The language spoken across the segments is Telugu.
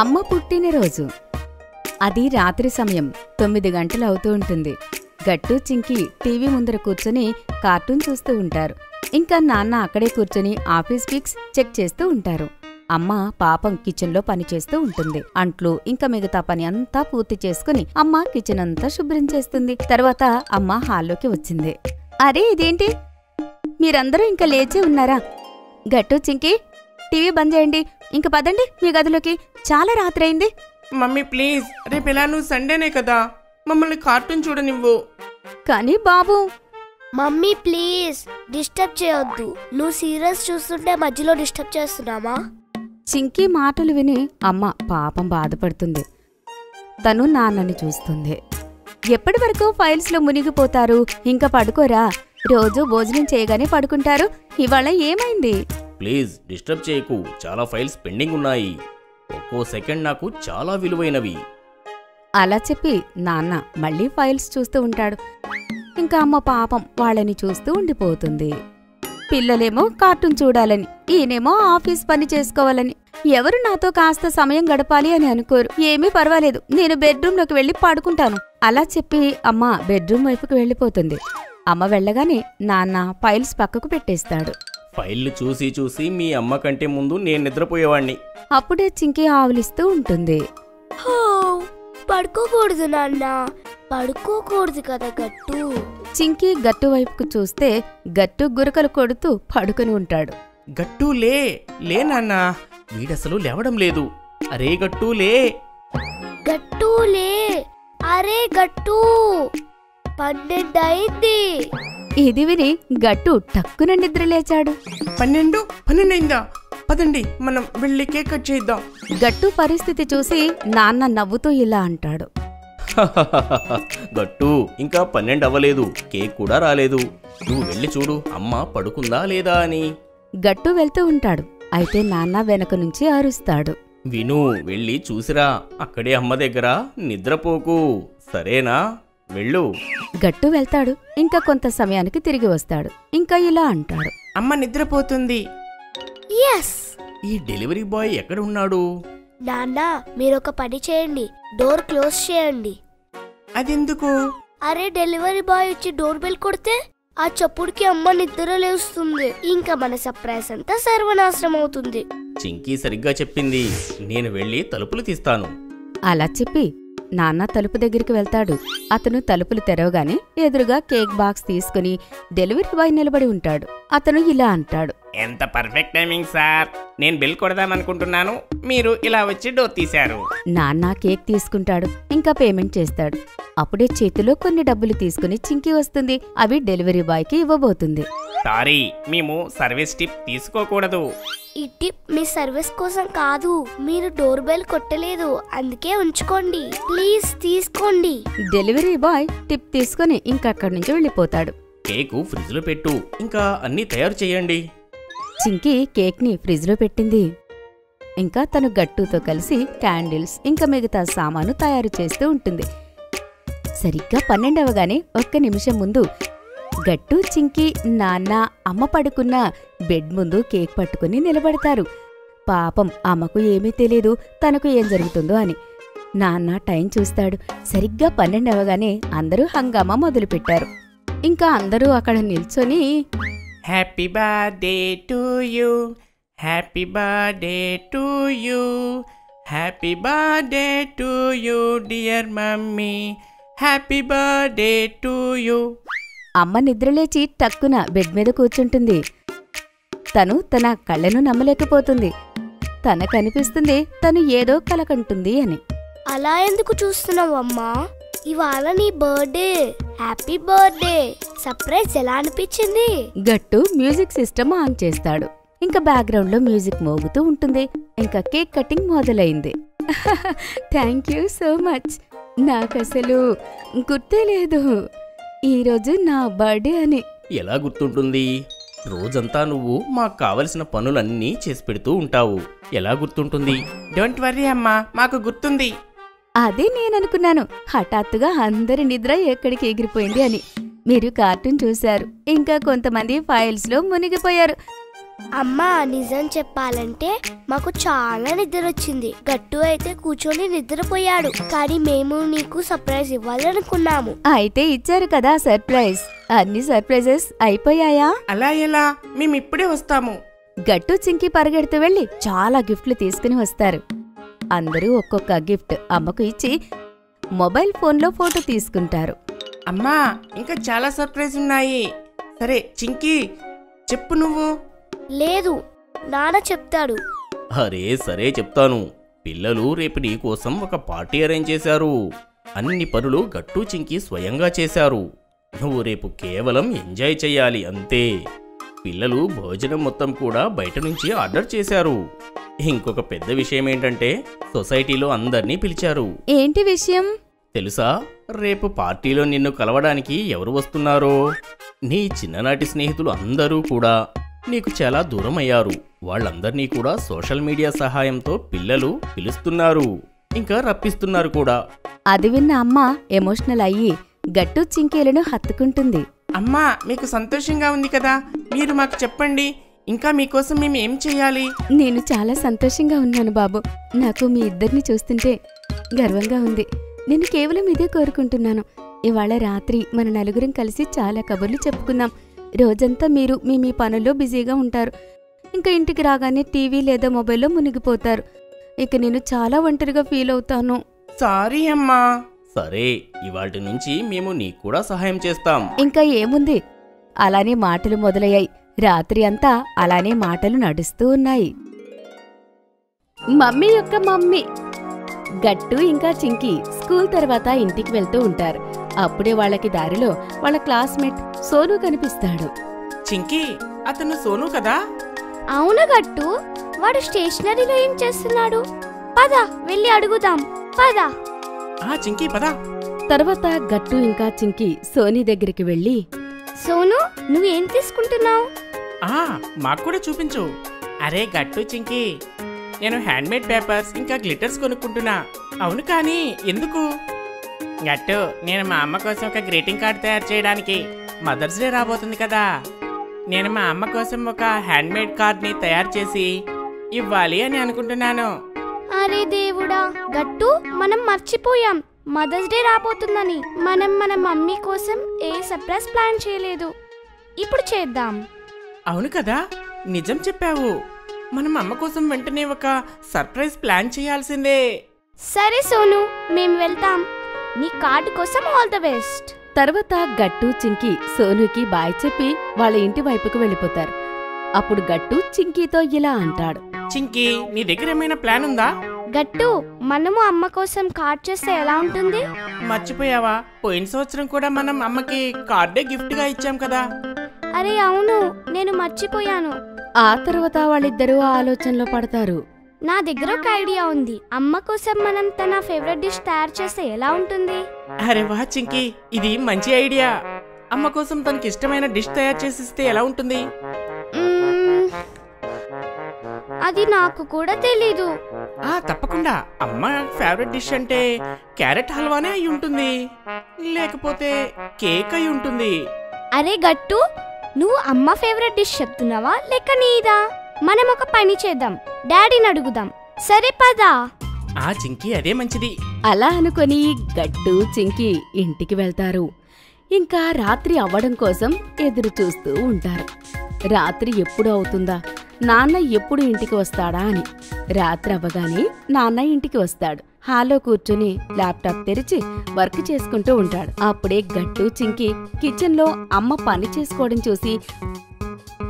అమ్మ పుట్టినరోజు. అది రాత్రి సమయం 9 గంటలు అవుతూ ఉంటుంది. గట్టు చింకి టీవీ ముందర కూర్చొని కార్టూన్ చూస్తూ ఉంటారు. ఇంకా నాన్న అక్కడే కూర్చొని ఆఫీస్ పిక్స్ చెక్ చేస్తూ ఉంటారు. అమ్మ పాపం కిచెన్లో పని చేస్తూ ఉంటుంది. అంట్లు ఇంకా మిగతా పని అంతా పూర్తి చేసుకుని అమ్మ కిచెన్ అంతా శుభ్రం చేస్తుంది. తర్వాత అమ్మ హాల్లోకి వచ్చింది. అరే ఇదేంటి, మీరందరూ ఇంకా లేచే ఉన్నారా? గట్టు చింకి టీవీ బంద్ చేయండి, ఇంక పదండి మీ గదిలోకి, చాలా రాత్రి అయింది. మమ్మీ ప్లీజ్, రేపు ఎలా నువ్వు సండేనే కదా, మమ్మల్ని కార్టూన్ చూడనివ్వు. కానీ బాబు. మమ్మీ ప్లీజ్ డిస్టర్బ్ చేయొద్దు, నువ్వు సీరియస్ చూస్తుంటే మధ్యలో డిస్టర్బ్ చేస్తున్నామా? చింకీ మాటలు విని అమ్మ పాపం బాధపడుతుంది. తను నాన్నని చూస్తుంది. ఎప్పటి వరకు ఫైల్స్లో మునిగిపోతారు, ఇంకా పడుకోరా? రోజు భోజనం చేయగానే పడుకుంటారు, ఇవాళ ఏమైంది? ప్లీజ్ డిస్టర్బ్ చేయకు, చాలా ఫైల్స్ పెండింగ్ ఉన్నాయి, ఒక్కో సెకండ్ నాకు చాలా విలువైనవి. అలా చెప్పి నాన్న మళ్ళీ ఫైల్స్ చూస్తూ ఉంటాడు. ఇంకా అమ్మ పాపం వాళ్ళని చూస్తూ ఉండిపోతుంది. పిల్లలేమో కార్టూన్ చూడాలని, ఈయనేమో ఆఫీస్ పని చేసుకోవాలని. ఎవరు నాతో కాస్త సమయం గడపాలి అని అనుకోరు. ఏమీ పర్వాలేదు, నేను బెడ్రూమ్లోకి వెళ్ళి పడుకుంటాను. అలా చెప్పి అమ్మ బెడ్రూమ్ వైపుకు వెళ్ళిపోతుంది. అమ్మ వెళ్ళగానే నాన్న ఫైల్స్ పక్కకు పెట్టేస్తాడు. ఫైళ్లు చూసి చూసి మీ అమ్మ కంటే ముందు నేను నిద్రపోయేవాణ్ణి. అప్పుడే చింకి ఆవులిస్తూ ఉంటుంది. పడుకోకూడదు నాన్న, పడుకోకూడదు కదా గట్టు. చింకి గట్టు వైపుకు చూస్తే గట్టు గురకలు కొడుతూ పడుకుని ఉంటాడు. గట్టు లే నాన్న, వీడసలు లేవడం లేదు. అరే గట్టు లే. గట్టు లే, అరే గట్టు, 12 అయింది. ఇది విని గట్టు టక్కున నిద్ర లేచాడు. 12 అయిందా? పదండి మనం వెళ్ళి కేక్ కట్ చేద్దాం. గట్టు పరిస్థితి చూసి నాన్న నవ్వుతూ ఇలా అంటాడు. గట్టు, ఇంకా 12 అవ్వలేదు, కేక్ కూడా రాలేదు. నువ్వు వెళ్ళి చూడు అమ్మ పడుకుందా లేదా అని. గట్టు వెళ్తూ ఉంటాడు. అయితే నాన్న వెనక నుంచి అరుస్తాడు. విను, వెళ్ళి చూసిరా, అక్కడే అమ్మ దగ్గర నిద్రపోకు, సరేనా? వెళ్ళు. గట్టు వెళ్తాడు. ఇంకా కొంత సమయానికి తిరిగి వస్తాడు. ఇంకా ఇలా అంటాడు. అమ్మ నిద్రపోతుంది. ఎస్. ఈ డెలివరీ బాయ్ ఎక్కడ ఉన్నాడు? నాన్న మీరొక పని చేయండి, డోర్ క్లోజ్ చేయండి. అదెందుకు? అరే డెలివరీ బాయ్ వచ్చి డోర్ బెల్ కొడితే ఆ చప్పుడుకి అమ్మ నిద్ర లేస్తుంది, ఇంకా మన సర్ప్రైజ్ అంతా సర్వనాశనం అవుతుంది. చింకీ సరిగ్గా చెప్పింది, నేను వెళ్ళి తలుపులు తీస్తాను. అలా చెప్పి నాన్న తలుపు దగ్గరికి వెళ్తాడు. అతను తలుపులు తెరవగానే ఎదురుగా కేక్ బాక్స్ తీసుకుని డెలివరీ బాయ్ నిలబడి ఉంటాడు. అతను ఇలా అంటాడు. ఎంత పర్ఫెక్ట్ టైమింగ్ సార్, నేను బిల్ కొడదామనుకుంటున్నాను, మీరు ఇలా వచ్చి డోర్ తీశారు. నాన్న కేక్ తీసుకుంటాడు. ఇంకా పేమెంట్ చేస్తాడు. అప్పుడే చేతిలో కొన్ని డబ్బులు తీసుకుని చింకి వస్తుంది. అవి డెలివరీ బాయ్కి ఇవ్వబోతుంది. సారీ, మేము సర్వీస్ టిప్ తీసుకోకూడదు. ఈ టిప్ మీ సర్వీస్ కోసం కాదు, మీరు డోర్ బెల్ కొట్టలేదు, అందుకే ఉంచుకోండి, ప్లీజ్ తీసుకోండి. డెలివరీ బాయ్ టిప్ తీసుకుని ఇంకక్కడి నుంచి వెళ్ళిపోతాడు. కేకు ఫ్రిడ్జ్ లో పెట్టు, ఇంకా అన్నీ తయారు చేయండి. చింకి కేక్ ని ఫ్రిడ్జ్ లో పెట్టింది. ఇంకా తను గట్టుతో కలిసి క్యాండిల్స్ ఇంకా మిగతా సామాను తయారు చేస్తూ ఉంటుంది. సరిగ్గా 12 అవగానే ఒక్క నిమిషం ముందు గట్టు, చింకి, నాన్న, అమ్మ పడుకున్న బెడ్ ముందు కేక్ పట్టుకుని నిలబడతారు. పాపం అమ్మకు ఏమీ తెలియదు తనకు ఏం జరుగుతుందో అని. నాన్న టైం చూస్తాడు. సరిగ్గా 12 అవగానే అందరూ హంగామా మొదలుపెట్టారు. ఇంకా అందరూ అక్కడ నిల్చొని happy birthday to you, happy birthday to you, happy birthday to you dear mummy, happy birthday to you. అమ్మ నిద్రలేచి టక్కున బెడ్ మీద కూర్చుంటుంది. తను తన కళ్ళను నమ్మలేకపోతుంది. తనకనిపిస్తుంది తను ఏదో కలకంటుంది అని. అలా ఎందుకు చూస్తున్నావు అమ్మా? ఇవాళ నీ బర్త్డే, హ్యాపీ బర్త్డే. సర్ప్రైజ్ ఎలా అనిపించింది? గట్టు మ్యూజిక్ సిస్టమ్ ఆన్ చేస్తాడు. ఇంకా బ్యాక్గ్రౌండ్ లో మ్యూజిక్ మోగుతూ ఉంటుంది. ఇంకా కేక్ కటింగ్ మొదలైంది. Thank you so much. నాకసలు గుర్తే లేదు ఈరోజు నా బర్త్డే అని. ఎలా గుర్తుంటుంది? రోజంతా నువ్వు మాకు కావలసిన పనులన్నీ చేసి పెడుతూ ఉంటావు, ఎలా గుర్తుంటుంది? డోంట్ వర్రీ అమ్మా, మాకు గుర్తుంది. అదే నేననుకున్నాను. హఠాత్తుగా అందరి నిద్ర ఎక్కడికి ఎగిరిపోయింది అని. మీరు కార్టూన్ చూశారు, ఇంకా కొంతమంది ఫైల్స్ లో మునిగిపోయారు. అమ్మా నిజం చెప్పాలంటే మాకు చాలా నిద్ర వచ్చింది. గట్టు అయితే కూర్చొని నిద్రపోయాడు. కానీ మేము నీకు సర్ప్రైజ్ ఇవ్వాలనుకున్నాము. అయితే ఇచ్చారు కదా సర్ప్రైజ్. అన్ని సర్ప్రైజెస్ అయిపోయాయా? అలా ఎలా? మేము ఇప్పుడే వస్తాము. గట్టు చింకి పరిగెడుతూ వెళ్లి చాలా గిఫ్ట్లు తీసుకుని వస్తారు. అందరూ ఒక్కొక్క గిఫ్ట్ అమ్మకు ఇచ్చి మొబైల్ ఫోన్లో ఫోటో తీసుకుంటారు. అమ్మా ఇంకా చాలా సర్ప్రైజ్ ఉన్నాయి. సరే చింకీ చెప్పు నువ్వు. లేదు, నాన్న చెప్తాడు. అరే సరే చెప్తాను. పిల్లలు రేపు నీ కోసం ఒక పార్టీ అరేంజ్ చేశారు. అన్ని పనులు గట్టు చింకి స్వయంగా చేశారు. నువ్వు రేపు కేవలం ఎంజాయ్ చెయ్యాలి అంతే. పిల్లలు భోజనం మొత్తం కూడా బయట నుంచి ఆర్డర్ చేశారు. ఇంకొక పెద్ద విషయం ఏంటంటే సొసైటీలో అందర్నీ పిలిచారు. ఏంటి విషయం? తెలుసా, రేపు పార్టీలో నిన్ను కలవడానికి ఎవరు వస్తున్నారో? నీ చిన్ననాటి స్నేహితులు అందరూ కూడా నీకు చాలా దూరం అయ్యారు. వాళ్ళందర్నీ కూడా సోషల్ మీడియా సహాయంతో పిల్లలు పిలుస్తున్నారు, ఇంకా రప్పిస్తున్నారు కూడా. అది విన్న అమ్మ ఎమోషనల్ అయ్యి గట్టు చింకీలను హత్తుకుంటుంది. అమ్మా మీకు సంతోషంగా ఉంది కదా, మీరు మాకు చెప్పండి, ఇంకా మీకోసం మేము ఏం చెయ్యాలి? నేను చాలా సంతోషంగా ఉన్నాను బాబు. నాకు మీ ఇద్దరిని చూస్తుంటే గర్వంగా ఉంది. నేను కేవలం ఇదే కోరుకుంటున్నాను. ఇవాళ రాత్రి మన నలుగురం కలిసి చాలా కబుర్లు చెప్పుకుందాం. రోజంతా మీరు మీ పనుల్లో బిజీగా ఉంటారు. ఇంకా ఇంటికి రాగానే టీవీ లేదా మొబైల్లో మునిగిపోతారు. ఇక నేను చాలా ఒంటరిగా ఫీల్ అవుతాను. సారీ అమ్మా. సరే, ఇవాల్టి నుంచి మేము నీకు కూడా సహాయం చేస్తాం. ఇంకా ఏముంది, అలానే మాటలు మొదలయ్యాయి. రాత్రి అంతా అలానే మాటలు నడుస్తూ ఉన్నాయి. మమ్మీ యొక్క మమ్మీ. గట్టు ఇంకా చింకి స్కూల్ తర్వాత ఇంటికి వెళ్తూ ఉంటారు. అప్పుడే వాళ్ళకి దారిలో వాళ్ళ క్లాస్మేట్ సోను కనిపిస్తాడు. చింకీ, అతను సోను కదా? అవును గట్టు, వాడు స్టేషనరీలో ఏం చేస్తున్నాడు? పద వెళ్ళి అడుగుదాం. పద. చింకీ పద. తర్వాత గట్టు ఇంకా చింకి సోనీ దగ్గరికి వెళ్ళి, సోను, నువ్వేం తీసుకుంటున్నావు? మాకు కూడా చూపించు. అరే గట్టు చింకీ, నేను హ్యాండ్మేడ్ పేపర్స్ ఇంకా గ్లిటర్స్ కొనుక్కుంటున్నా. అవును, కానీ ఎందుకు? గట్టు, నేను మా అమ్మ కోసం ఒక గ్రీటింగ్ కార్డ్ తయారు చేయడానికి. మదర్స్ డే రాబోతుంది కదా, నేను మా అమ్మ కోసం ఒక హ్యాండ్మేడ్ కార్డ్ని తయారు చేసి ఇవ్వాలి అని అనుకుంటున్నాను. అరే దేవుడా గట్టు, మనం మర్చిపోయాం మదర్స్ డే రాబోతుందని. మనం మన మమ్మీ కోసం ఏ సర్ప్రైజ్ ప్లాన్ చేయలేదు. ఇప్పుడు చేద్దాం. అవును కదా, నిజం చెప్పావు. మనం అమ్మ కోసం వెంటనే ఒక సర్ప్రైజ్ ప్లాన్ చేయాల్సిందే. సరే సోను, మేము వెళ్తాం. నీ కార్డు కోసం ఆల్ ద బెస్ట్. తర్వాత గట్టు చింకి సోనుకి బాయ్ చెప్పి వాళ్ళ ఇంటి వైపుకు వెళ్ళిపోతారు. అప్పుడు గట్టు చింకీతో ఇలా అంటాడు, చింకీ, నీ దగ్గర ఏమైనా ప్లాన్ ఉందా? గట్టు, మనము అమ్మ కోసం కార్డ్ చేస్తే ఎలా ఉంటుంది? మర్చిపోయావా? పోయిన సంవత్సరం కూడా మనం అమ్మకి కార్డే గిఫ్ట్ గా ఇచ్చాం కదా. అరే అవును, నేను మర్చిపోయాను. ఆ తర్వాత వాళ్ళిద్దరూ ఆలోచనలో పడతారు. నా దగ్గర ఒక ఐడియా ఉంది. అమ్మ కోసం మనం తన ఫేవరెట్ డిష్ తయారు చేస్తే ఎలా ఉంటుంది? అరే వా చింకీ, ఇది మంచి ఐడియా. అమ్మ కోసం తనకి ఇష్టమైన డిష్ తయారు చేసిస్తే ఎలా ఉంటుంది? అది నాకు కూడా తెలీదు. తప్పకుండా. అమ్మ ఫేవరెట్ డిష్ అంటే క్యారెట్ హల్వానే అయి ఉంటుంది, లేకపోతే కేక్ అయి ఉంటుంది. అరే గట్టు, నువ్వు అమ్మ ఫేవరెట్ డిష్ చెప్తున్నావా లేక నీదా? మనం ఒక పని చేద్దాం, డాడీని అడుగుదాం. సరే పదా. చింకీ, అదే మంచిది. అలా అనుకొని గట్టు చింకి ఇంటికి వెళ్తారు. ఇంకా రాత్రి అవ్వడం కోసం ఎదురు చూస్తూ ఉంటారు. రాత్రి ఎప్పుడు అవుతుందా, నాన్న ఎప్పుడు ఇంటికి వస్తాడా అని. రాత్రి అవ్వగానే నాన్న ఇంటికి వస్తాడు. హాల్లో కూర్చుని ల్యాప్టాప్ తెరిచి వర్క్ చేసుకుంటూ ఉంటాడు. అప్పుడే గట్టు చింకి కిచెన్లో అమ్మ పని చేసుకోవడం చూసి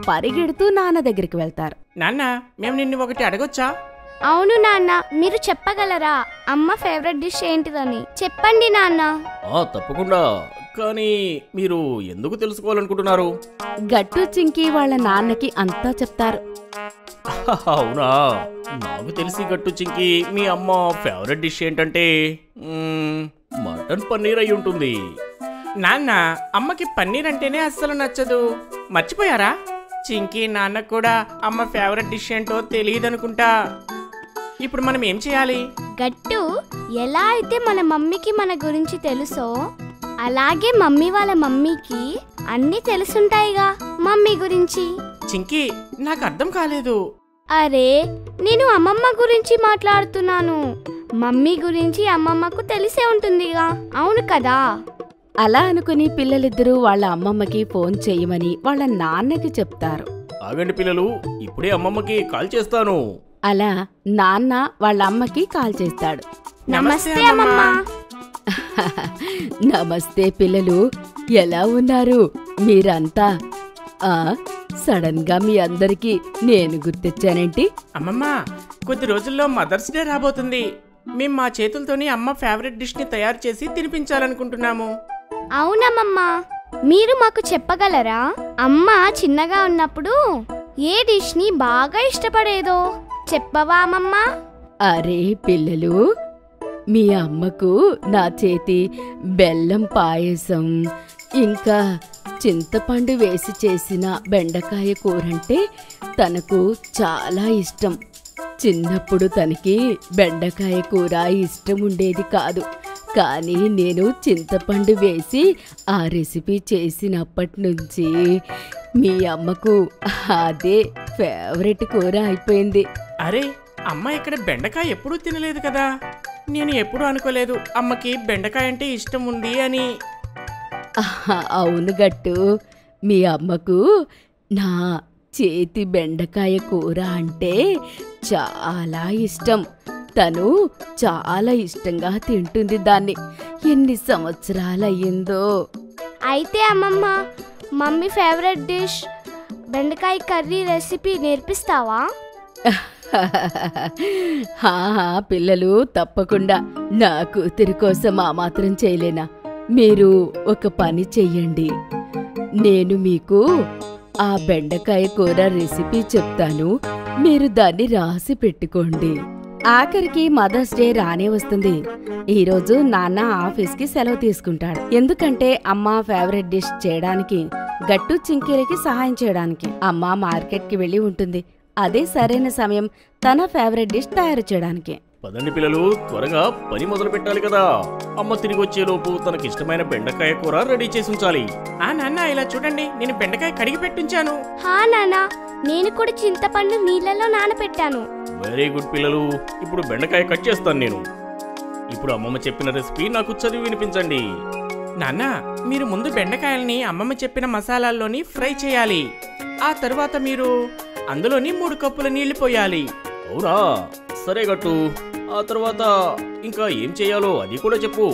పరిగెడుతూ నాన్న దగ్గరికి వెళ్తారు. నాన్న, మేము నిన్ను ఒకటి అడగొచ్చా? అవును నాన్న, మీరు చెప్పగలరా అమ్మ ఫేవరెట్ డిష్ ఏంటిదని? చెప్పండి నాన్న. తప్పకుండా. కానీ మీరు ఎందుకు తెలుసుకోవాలనుకుంటున్నారు? గట్టు చింకి వాళ్ళ నాన్నకి అంతా చెప్తారు. అవునా, నాకు తెలిసి గట్టు చింకి మీ అమ్మ ఫేవరెట్ డిష్ ఏంటంటే మటన్ పన్నీర్ అయి ఉంటుంది. నాన్న, అమ్మకి పన్నీర్ అంటేనే అస్సలు నచ్చదు. మర్చిపోయారా? చింకీ నాన్న కూడా అమ్మ ఫేవరెట్ డిష్ ఏంటో తెలియదనుకుంటా. ఇప్పుడు మనం ఏం చేయాలి? గట్టు, ఎలా అయితే మన మమ్మీకి మన గురించి తెలుసో అలాగే మమ్మీ వాళ్ళ మమ్మీకి అన్నీ తెలుసుంటాయిగా మమ్మీ గురించి. చింకీ నాకు అర్థం కాలేదు. అరే నేను అమ్మమ్మ గురించి మాట్లాడుతున్నాను. మమ్మీ గురించి అమ్మమ్మకు తెలిసే ఉంటుందిగా, అవును కదా? అలా అనుకుని పిల్లలిద్దరూ వాళ్ళ అమ్మమ్మకి ఫోన్ చేయమని వాళ్ళ నాన్నకి చెప్తారు. ఆగండి పిల్లలు, ఇప్పుడే అమ్మమ్మకి కాల్ చేస్తాను. అలా నాన్న వాళ్ళ అమ్మకి కాల్ చేస్తాడు. నమస్తే అమ్మమ్మ. నమస్తే పిల్లలు, ఎలా ఉన్నారు మీరంతా? సడన్ గా మీ అందరికి నేను గుర్తొచ్చానేంటి? అమ్మమ్మ, కొద్ది రోజుల్లో మదర్స్ డే రాబోతుంది. మేం మా చేతులతోని అమ్మ ఫేవరెట్ డిష్ ని తయారు చేసి తినిపించాలనుకుంటున్నాము. అవునమ్మమ్మ, మీరు మాకు చెప్పగలరా? అమ్మ చిన్నగా ఉన్నప్పుడు ఏ డిష్ ని బాగా ఇష్టపడేదో చెప్పవా అమ్మమ్మ? అరే పిల్లలు, మీ అమ్మకు నా చేతి బెల్లం పాయసం ఇంకా చింతపండు వేసి చేసిన బెండకాయ కూరంటే తనకు చాలా ఇష్టం. చిన్నప్పుడు తనకి బెండకాయ కూర ఇష్టం ఉండేది కాదు, కానీ నేను చింతపండు వేసి ఆ రెసిపీ చేసినప్పటి నుంచి మీ అమ్మకు అదే ఫేవరెట్ కూర అయిపోయింది. అరే, అమ్మ ఇక్కడ బెండకాయ ఎప్పుడూ తినలేదు కదా. నేను ఎప్పుడూ అనుకోలేదు అమ్మకి బెండకాయ అంటే ఇష్టం ఉంది అని. అవును గట్టు, మీ అమ్మకు నా చేతి బెండకాయ కూర అంటే చాలా ఇష్టం. తను చాలా ఇష్టంగా తింటుంది దాన్ని. ఎన్ని సంవత్సరాలయ్యిందో. అయితే అమ్మమ్మ, మమ్మీ ఫేవరెట్ డిష్ బెండకాయ కర్రీ రెసిపీ నేర్పిస్తావా? పిల్లలు, తప్పకుండా. నా కూతురి కోసం ఆ మాత్రం చేయలేనా? మీరు ఒక పని చెయ్యండి, నేను మీకు ఆ బెండకాయ కూర రెసిపీ చెప్తాను, మీరు దాన్ని రాసి పెట్టుకోండి. ఆఖరికి మదర్స్ డే రానే వస్తుంది. ఈరోజు నాన్న ఆఫీస్కి సెలవు తీసుకుంటాడు, ఎందుకంటే అమ్మ ఫేవరెట్ డిష్ చేయడానికి, గట్టు చింకీలకి సహాయం చేయడానికి. అమ్మ మార్కెట్కి వెళ్ళి ఉంటుంది. అదే సరైన సమయం తన ఫేవరెట్ డిష్ తయారు చేయడానికి. పదండి పిల్లలు, త్వరగా పని మొదలు పెట్టాలి కదా. అమ్మ తిరిగి వచ్చేలోపు తనకిష్టమైన బెండకాయ కూర రెడీ చేసి ఉంచాలి. నాన్న, ఇలా చూడండి, నేను బెండకాయ కడిగి పెట్టించాను. హా నాన్న, నేను కూడా చింతపండు నీళ్ళలో నానబెట్టాను. వెరీ గుడ్ పిల్లలు, ఇప్పుడు బెండకాయ కట్ చేస్తాను నేను. ఇప్పుడు అమ్మమ్మ చెప్పిన రెసిపీ నాకు చదివి వినిపించండి. నాన్న, మీరు ముందు బెండకాయల్ని అమ్మమ్మ చెప్పిన మసాలాల్లోని ఫ్రై చేయాలి. ఆ తరువాత మీరు అందులోని 3 కప్పుల నీళ్లు పోయాలి. అవునా, సరే గట్టు. ఆ తర్వాత ఇంకా ఏం చేయాలో అది కూడా చెప్పు.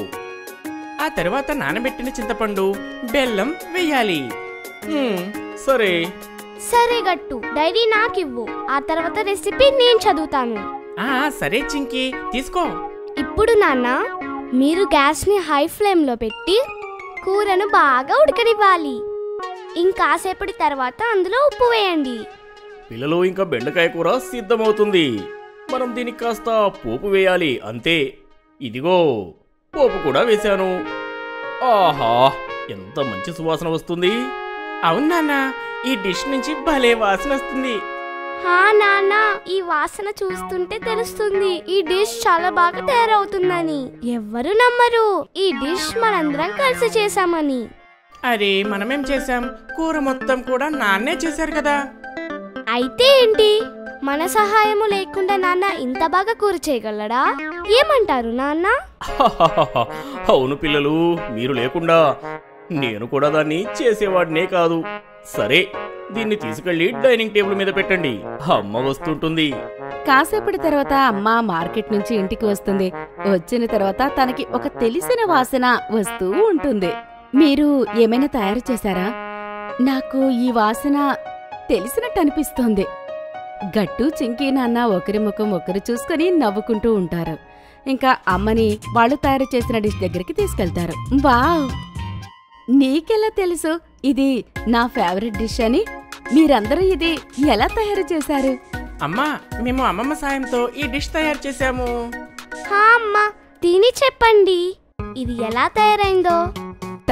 ఆ తర్వాత నానబెట్టిన చింతపండు, బెల్లం వెయ్యాలి. సరే. సరే గట్టు, డైరీ నాకివ్వు. ఆ తర్వాత రెసిపీ నేను చదువుతాను. సరే చింకీ, తీసుకో. ఇప్పుడు నాన్న, మీరు గ్యాస్ని హై ఫ్లేమ్లో పెట్టి కూరను బాగా ఉడకనివ్వాలి. ఇంకాసేపటి తర్వాత అందులో ఉప్పు వేయండి. పిల్లలు, ఇంకా బెండకాయ కూర సిద్ధమవుతుంది. మనం దీనికి కాస్త పోపు వేయాలి, అంతే. ఇదిగో పోపు కూడా వేశాను. ఆహా, ఎంత మంచి సువాసన వస్తుంది. అవును నాన్న, ఈ డిష్ నుంచి భలే వాసన వస్తుంది. హా నాన్న, ఈ వాసన చూస్తుంటే తెలుస్తుంది ఈ డిష్ చాలా బాగా తయారవుతుందని. ఎవ్వరు నమ్మరు ఈ డిష్ మనందరం కలిసి చేశామని. అరే, మనమేం చేశాం? కూర మొత్తం కూడా నాన్నే చేశారు కదా. అయితే ఏంటి, మన సహాయము లేకుండా నాన్న ఇంత బాగా కూర చేయగలడా? ఏమంటారు నాన్న? అవును పిల్లలు, మీరు లేకుండా నేను కూడా దాన్ని చేసేవాడినే కాదు. సరే, దీన్ని తీసుకెళ్లి డైనింగ్ టేబుల్ మీద పెట్టండి, అమ్మ వస్తుంటుంది. కాసేపటి తర్వాత అమ్మ మార్కెట్ నుంచి ఇంటికి వస్తుంది. వచ్చిన తర్వాత తనకి ఒక తెలిసిన వాసన వస్తూ ఉంటుంది. మీరు ఏమైనా తయారు చేశారా? నాకు ఈ వాసన తెలిసినట్టు అనిపిస్తోంది. గట్టు చింకీ నాన్న ఒకరి ముఖం ఒకరు చూసుకుని నవ్వుకుంటూ ఉంటారు. ఇంకా అమ్మని వాళ్ళు తయారు చేసిన డిష్ దగ్గరికి తీసుకెళ్తారు. వావ్, నీకెలా తెలుసు ఇది నా ఫేవరెట్ డిష్ అని? మీరందరూ ఇది ఎలా తయారు చేశారు? అమ్మా, మేము అమ్మమ్మ సాయంతో ఈ డిష్ తయారు చేశాము. హా అమ్మా, తిని చెప్పండి ఇది ఎలా తయారైందో.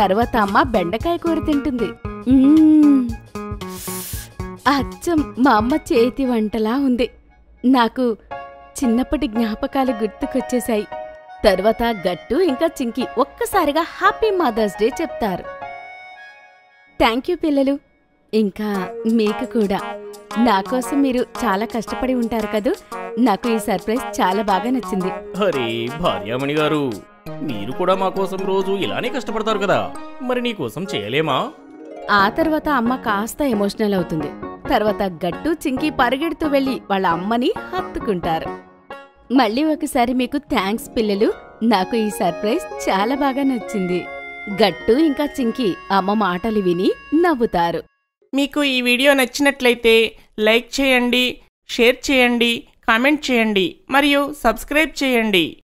తర్వాత అమ్మ బెండకాయ కూర తింటుంది. అచ్చం మా అమ్మ చేతి వంటలా ఉంది. నాకు చిన్నప్పటి జ్ఞాపకాలు గుర్తుకొచ్చేశాయి. తర్వాత గట్టు ఇంకా చింకీ ఒక్కసారిగా హ్యాపీ మదర్స్ డే చెప్తారు. థ్యాంక్ యూ పిల్లలు, ఇంకా మీకు కూడా. నా కోసం మీరు చాలా కష్టపడి ఉంటారు కదూ. నాకు ఈ సర్ప్రైజ్ చాలా బాగా నచ్చింది. అరే భార్యామణి గారు, మీరు కూడా మా కోసం రోజు ఇలానే కష్టపడతారు కదా, మరి నీ కోసం చేయలేమా? ఆ తర్వాత అమ్మ కాస్త ఎమోషనల్ అవుతుంది. తర్వాత గట్టు చింకి పరిగెడుతూ వెళ్లి వాళ్ళ అమ్మని హత్తుకుంటారు. మళ్ళీ ఒకసారి మీకు థ్యాంక్స్ పిల్లలు. నాకు ఈ సర్ప్రైజ్ చాలా బాగా నచ్చింది. గట్టు ఇంకా చింకి అమ్మ మాటలు విని నవ్వుతారు. మీకు ఈ వీడియో నచ్చినట్లయితే లైక్ చేయండి, షేర్ చేయండి, కామెంట్ చేయండి మరియు సబ్స్క్రైబ్ చేయండి.